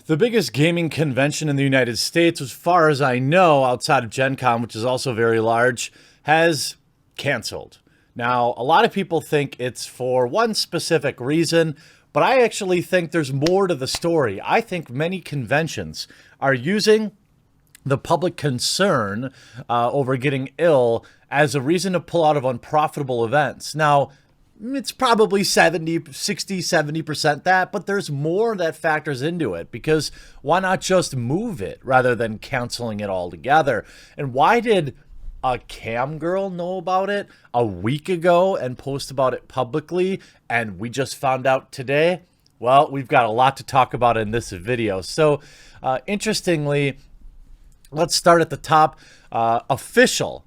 The biggest gaming convention in the United States, as far as I know, outside of Gen Con, which is also very large, has canceled. Now, a lot of people think it's for one specific reason, but I actually think there's more to the story. I think many conventions are using the public concern over getting ill as a reason to pull out of unprofitable events. Now, it's probably 70% that, but there's more that factors into it, because why not just move it rather than canceling it altogether? And why did a cam girl know about it a week ago and post about it publicly, and we just found out today? Well, we've got a lot to talk about in this video. So interestingly, let's start at the top. Official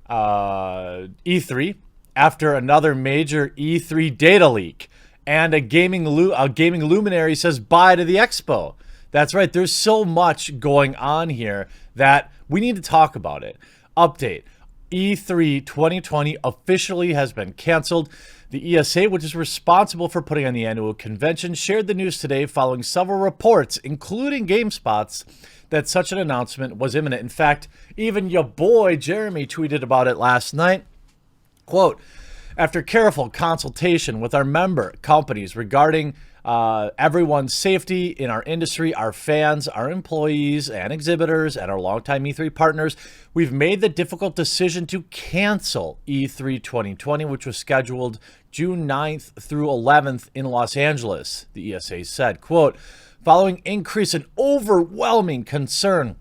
E3 after another major E3 data leak, and a gaming luminary says bye to the expo. That's right. There's so much going on here that we need to talk about it. Update. E3 2020 officially has been canceled. The ESA, which is responsible for putting on the annual convention, shared the news today following several reports, including GameSpot's, that such an announcement was imminent. In fact, even your boy Jeremy tweeted about it last night. Quote, after careful consultation with our member companies regarding everyone's safety in our industry, our fans, our employees and exhibitors, and our longtime E3 partners, we've made the difficult decision to cancel E3 2020, which was scheduled June 9th through 11th in Los Angeles, the ESA said. Quote, following increase in overwhelming concern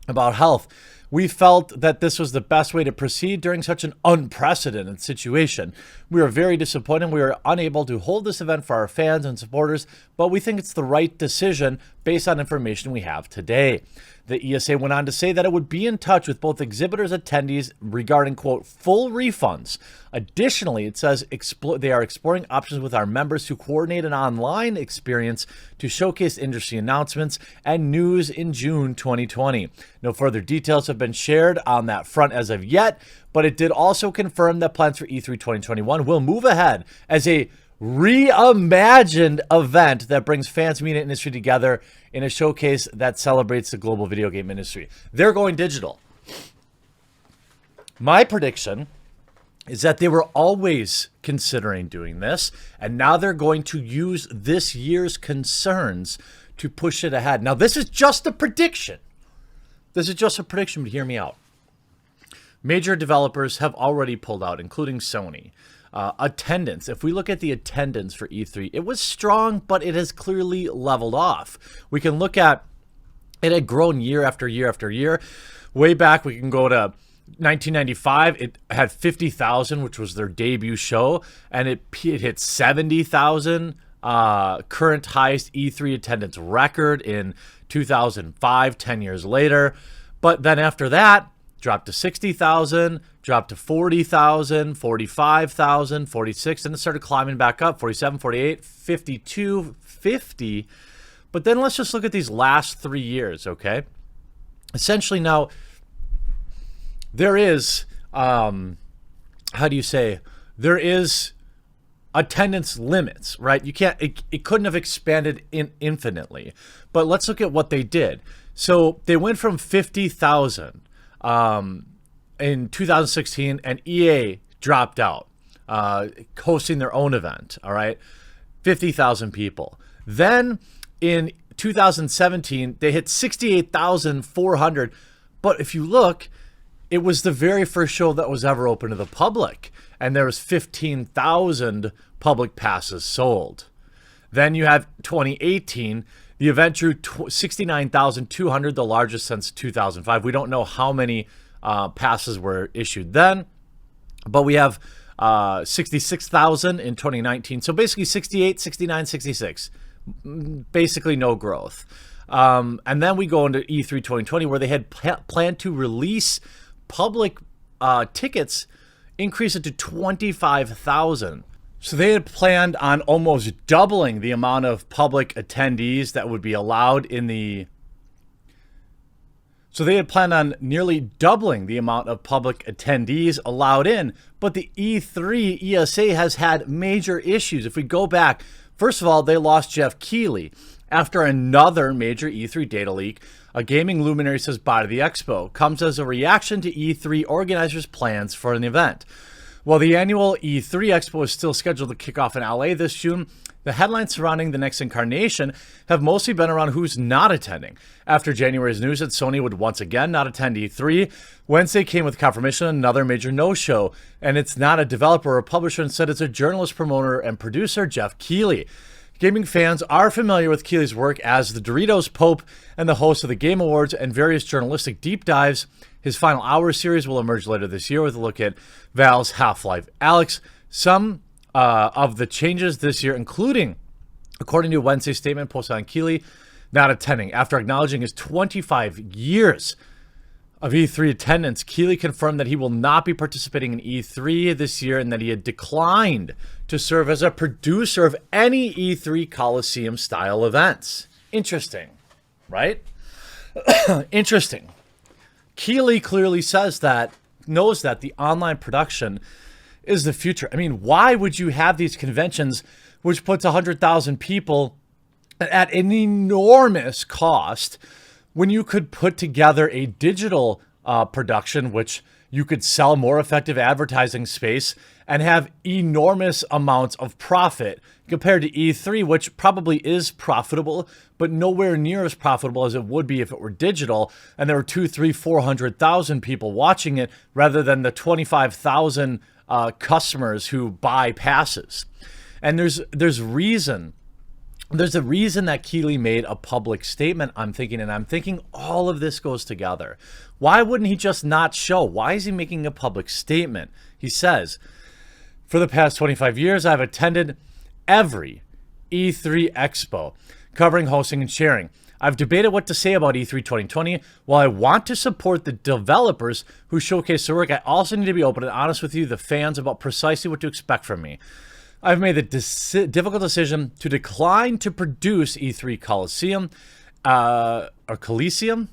about health, we felt that this was the best way to proceed during such an unprecedented situation. We are very disappointed we were unable to hold this event for our fans and supporters, but we think it's the right decision based on information we have today. The ESA went on to say that it would be in touch with both exhibitors and attendees regarding, quote, full refunds. Additionally, it says they are exploring options with our members to coordinate an online experience to showcase industry announcements and news in June 2020. No further details have been shared on that front as of yet, but it did also confirm that plans for E3 2021 will move ahead as a reimagined event that brings fans, media, and industry together in a showcase that celebrates the global video game industry. They're going digital. My prediction is that they were always considering doing this, and now they're going to use this year's concerns to push it ahead. Now, this is just a prediction. This is just a prediction, but hear me out. Major developers have already pulled out, including Sony. Attendance. If we look at the attendance for E3, it was strong, but it has clearly leveled off. We can look at it had grown year after year after year. Way back, we can go to 1995. It had 50,000, which was their debut show, and it hit 70,000. Current highest E3 attendance record in 2005, 10 years later. But then after that, dropped to 60,000, dropped to 40,000, 45,000, 46, and it started climbing back up, 47, 48, 52, 50. But then let's just look at these last 3 years, okay? Essentially now, there is, there is attendance limits, right? You can't, it couldn't have expanded infinitely. But let's look at what they did. So they went from 50,000 in 2016, and EA dropped out, hosting their own event, all right? 50,000 people. Then in 2017, they hit 68,400. But if you look, it was the very first show that was ever open to the public, and there was 15,000 public passes sold. Then you have 2018, the event drew 69,200, the largest since 2005. We don't know how many passes were issued then, but we have 66,000 in 2019. So basically 68, 69, 66. Basically no growth. And then we go into E3 2020, where they had planned to release public tickets, increase it to 25,000. So they had planned on almost doubling the amount of public attendees that would be allowed in the... So they had planned on nearly doubling the amount of public attendees allowed in. But the E3 ESA has had major issues. If we go back First of all, they lost Jeff Keighley. After another major E3 data leak, a gaming luminary says bye to the expo. Comes as a reaction to E3 organizers' plans for an event. While the annual E3 Expo is still scheduled to kick off in LA this June, the headlines surrounding the next incarnation have mostly been around who's not attending. After January's news that Sony would once again not attend E3, Wednesday came with confirmation of another major no-show, and it's not a developer or publisher. Instead, it's a journalist, promoter, and producer, Jeff Keighley. Gaming fans are familiar with Keighley's work as the Doritos Pope and the host of the Game Awards and various journalistic deep dives. His Final Hour series will emerge later this year with a look at Valve's Half-Life Alyx. Some of the changes this year, including, according to a Wednesday statement posted on Keighley, not attending. After acknowledging his 25 years of E3 attendance, Keighley confirmed that he will not be participating in E3 this year and that he had declined to serve as a producer of any E3 Coliseum-style events. Interesting, right? Interesting. Keighley clearly knows that the online production is the future. I mean, why would you have these conventions which puts 100,000 people at an enormous cost when you could put together a digital production which you could sell more effective advertising space and have enormous amounts of profit compared to E3, which probably is profitable, but nowhere near as profitable as it would be if it were digital and there were 200,000, 300,000, 400,000 people watching it rather than the 25,000 customers who buy passes. And there's a reason that Keighley made a public statement, I'm thinking all of this goes together. Why wouldn't he just not show? Why is he making a public statement? He says, for the past 25 years, I've attended every E3 Expo, covering, hosting, and sharing. I've debated what to say about E3 2020. While I want to support the developers who showcase their work, I also need to be open and honest with you, the fans, about precisely what to expect from me. I've made the difficult decision to decline to produce E3 Coliseum, or Coliseum?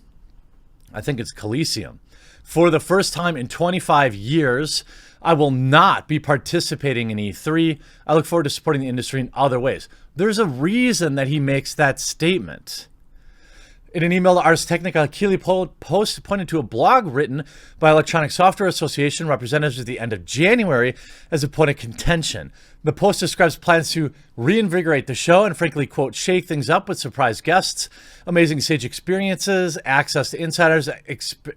I think it's Coliseum. For the first time in 25 years, I will not be participating in E3. I look forward to supporting the industry in other ways. There's a reason that he makes that statement. In an email to Ars Technica, Keighley pointed to a blog written by Electronic Software Association representatives at the end of January as a point of contention. The post describes plans to reinvigorate the show and, frankly, quote, shake things up with surprise guests, amazing stage experiences, access to insiders,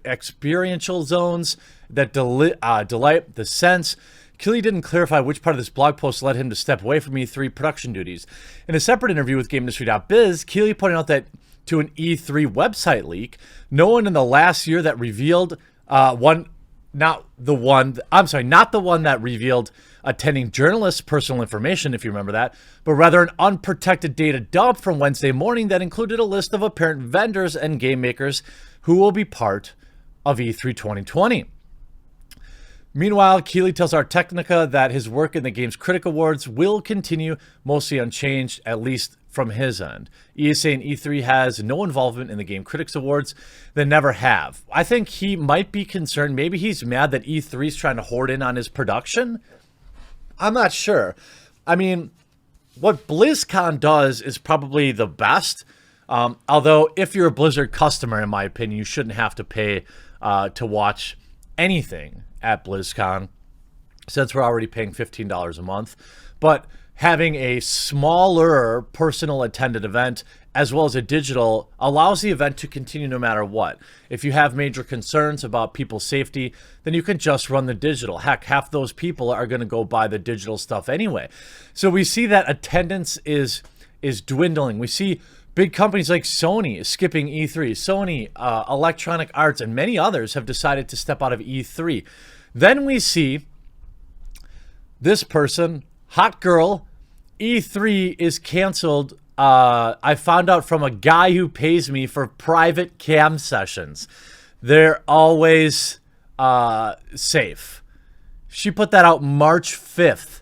experiential zones that delight the sense. Keighley didn't clarify which part of this blog post led him to step away from E3 production duties. In a separate interview with GameIndustry.biz, Keighley pointed out that to an E3 website leak, no one in the last year that revealed not the one that revealed attending journalists' personal information, if you remember that, but rather an unprotected data dump from Wednesday morning that included a list of apparent vendors and game makers who will be part of E3 2020. Meanwhile, Keighley tells Ars Technica that his work in the Games Critic Awards will continue mostly unchanged, at least from his end. He is saying E3 has no involvement in the Game Critics Awards. They never have. I think he might be concerned. Maybe he's mad that E3 is trying to hoard in on his production. I'm not sure. I mean, what BlizzCon does is probably the best. Although, if you're a Blizzard customer, in my opinion, you shouldn't have to pay to watch anything at BlizzCon, since we're already paying $15 a month. But having a smaller personal attended event as well as a digital allows the event to continue no matter what. If you have major concerns about people's safety, then you can just run the digital. Heck, half those people are going to go buy the digital stuff anyway. So we see that attendance is dwindling. We see big companies like Sony skipping E3. Sony, Electronic Arts, and many others have decided to step out of E3. Then we see this person, hot girl, E3 is canceled. I found out from a guy who pays me for private cam sessions. They're always safe. She put that out March 5th,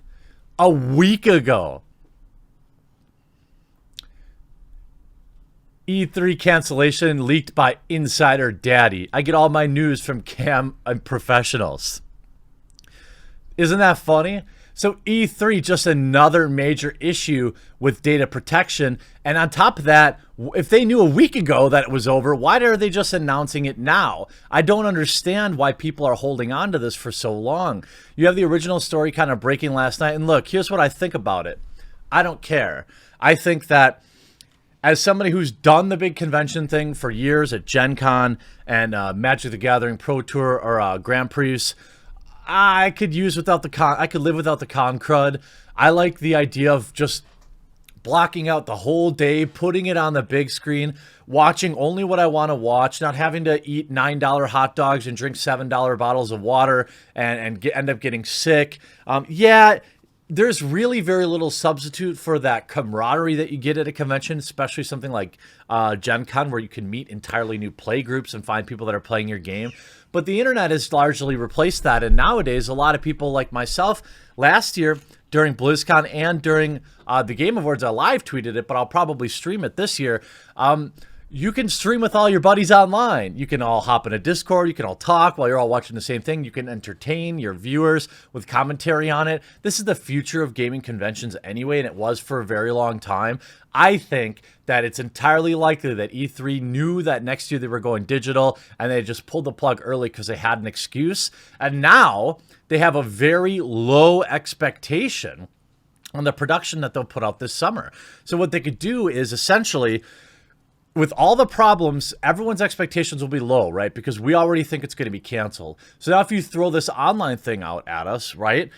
a week ago. E3 cancellation leaked by Insider Daddy. I get all my news from cam and professionals. Isn't that funny? So E3, just another major issue with data protection. And on top of that, if they knew a week ago that it was over, why are they just announcing it now? I don't understand why people are holding on to this for so long. You have the original story kind of breaking last night. And look, here's what I think about it. I don't care. I think that as somebody who's done the big convention thing for years at Gen Con and Magic the Gathering Pro Tour or Grand Prix, I could live without the con crud. I like the idea of just blocking out the whole day, putting it on the big screen, watching only what I want to watch, not having to eat $9 hot dogs and drink $7 bottles of water and end up getting sick. Yeah, there's really very little substitute for that camaraderie that you get at a convention, especially something like Gen Con, where you can meet entirely new play groups and find people that are playing your game. But the internet has largely replaced that. And nowadays, a lot of people like myself, last year during BlizzCon and during the Game Awards, I live tweeted it, but I'll probably stream it this year. You can stream with all your buddies online. You can all hop in a Discord. You can all talk while you're all watching the same thing. You can entertain your viewers with commentary on it. This is the future of gaming conventions anyway, and it was for a very long time. I think that it's entirely likely that E3 knew that next year they were going digital, and they just pulled the plug early because they had an excuse. And now they have a very low expectation on the production that they'll put out this summer. So what they could do is essentially, with all the problems, everyone's expectations will be low, right? Because we already think it's going to be canceled. So now if you throw this online thing out at us, right,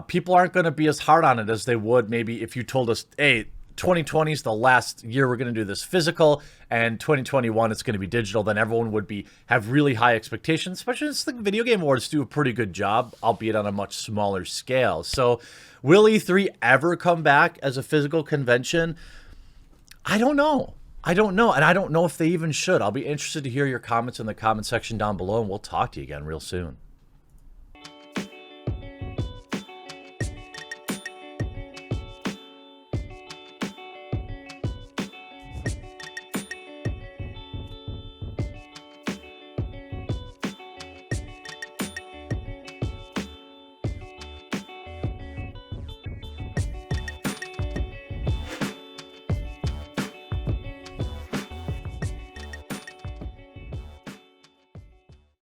people aren't going to be as hard on it as they would maybe if you told us, hey, 2020 is the last year we're going to do this physical, and 2021 it's going to be digital. Then everyone would have really high expectations, especially since the video game awards do a pretty good job, albeit on a much smaller scale. So will E3 ever come back as a physical convention? I don't know. And I don't know if they even should. I'll be interested to hear your comments in the comment section down below, and we'll talk to you again real soon.